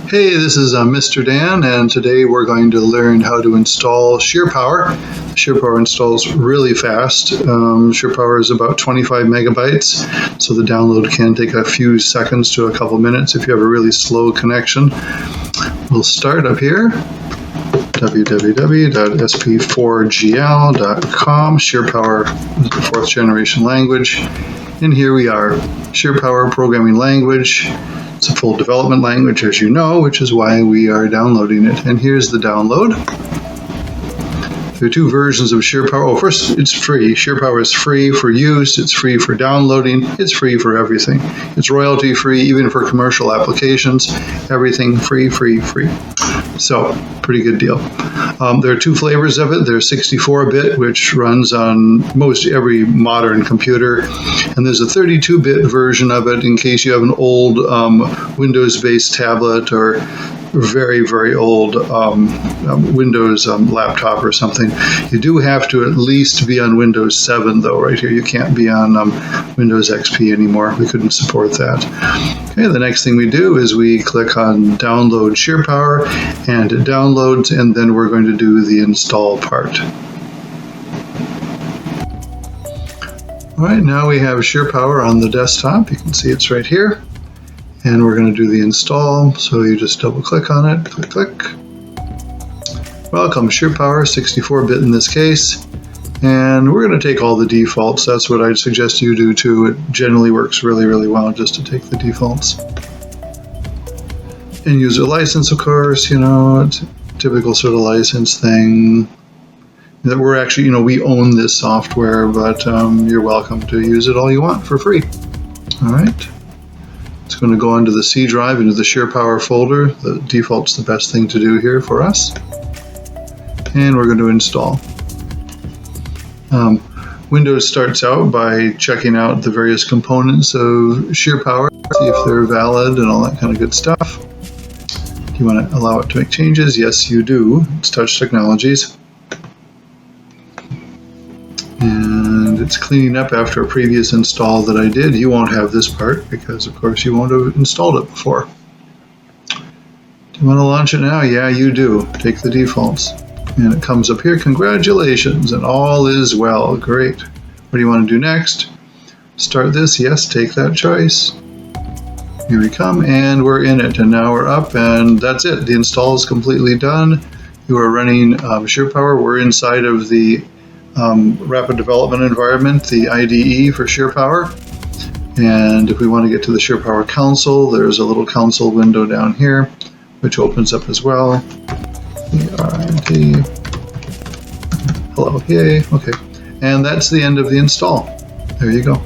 Hey, this is Mr. Dan, and today we're going to learn how to install Sheerpower. Sheerpower installs really fast. Sheerpower is about 25 megabytes, so the download can take a few seconds to a couple minutes if you have a really slow connection. We'll start up here, www.sp4gl.com, Sheerpower is the 4th generation language. And here we are, Sheerpower programming language. It's a full development language, as you know, which is why we are downloading it. And here's the download. There are two versions of Sheerpower. Oh, first, it's free. Sheerpower is free for use. It's free for downloading. It's free for everything. It's royalty free, even for commercial applications. Everything free, free, free. So, pretty good deal. There are two flavors of it. There's 64-bit, which runs on most every modern computer, and there's a 32-bit version of it in case you have an old Windows-based tablet or very, very old Windows laptop or something. You do have to at least be on Windows 7, though, right here. You can't be on Windows XP anymore. We couldn't support that. Okay, the next thing we do is we click on Download Sheerpower, and it downloads, and then we're going to do the install part. All right, now we have Sheerpower on the desktop. You can see it's right here. And we're going to do the install, so you just double click on it, click, click. Welcome, Sheerpower, 64-bit in this case. And we're going to take all the defaults. That's what I'd suggest you do too. It generally works really, really well just to take the defaults. And user license, of course, you know, it's a typical sort of license thing. That we're actually, you know, we own this software, but you're welcome to use it all you want for free. All right. It's going to go onto the C drive, into the Sheerpower folder. The default's the best thing to do here for us. And we're going to install. Windows starts out by checking out the various components of Sheerpower, see if they're valid and all that kind of good stuff. Do you want to allow it to make changes? Yes, you do. It's Touch Technologies. And it's cleaning up after a previous install that I did. You won't have this part because, of course, you won't have installed it before. Do you want to launch it now? Yeah, you do. Take the defaults. And it comes up here, congratulations, and all is well. Great. What do you want to do next? Start this. Yes, take that choice. Here we come, and we're in it. And now we're up, and that's it. The install is completely done. You are running Sheerpower. We're inside of the rapid development environment, the IDE for Sheerpower. And if we want to get to the Sheerpower console, there's a little console window down here, which opens up as well. Hello, yay, okay. And that's the end of the install. There you go.